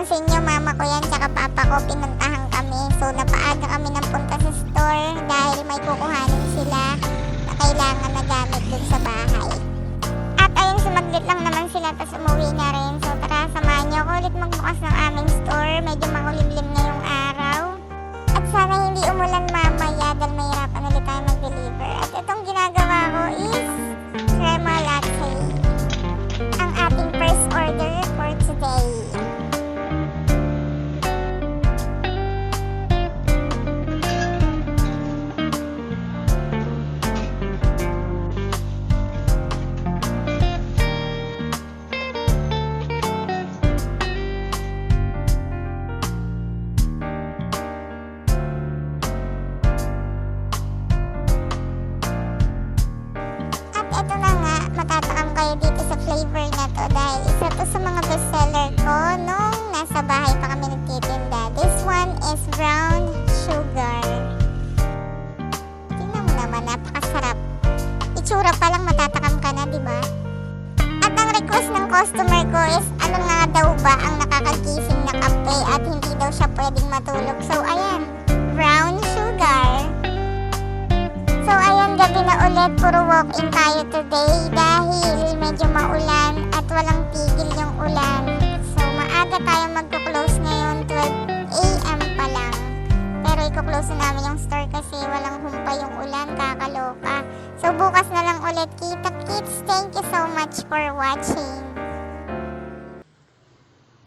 napansin nyo, mama ko yan tsaka papa ko, pinuntahan kami. So napaaga kami ng punta sa store dahil may kukuhanin sila na kailangan na gamit dun sa bahay. At ayun, sumaglit lang naman sila tapos umuwi na rin. So tara, samahan nyo ako ulit magbukas ng aming store. Medyo makulimlim ngayong araw. At sana hindi umulan mamaya dahil mahirapan ulit tayo mag-deliver. At itong ginagawa ko is crema latte. Ang ating first order for today. Ito na nga, matatakam kayo dito sa flavor na to dahil isa to sa mga bestseller ko nung nasa bahay pa kami nagtitinda. This one is brown sugar. Tingnan mo naman, napakasarap. Itsura pa lang matatakam ka na, di ba? At ang request ng customer ko is ano nga daw ba ang nakakagising na kape at hindi daw siya pwedeng matulog. So ayan, brown sugar. So ayan, gabi na ulit, puro walk-in tayo today dahil medyo maulan at walang tigil yung ulan. So maaga tayo magko-close ngayon, 12 AM pa lang. Pero i-close na namin yung store kasi walang humpa yung ulan, kakaloka. So bukas na lang ulit, kita kits. Thank you so much for watching.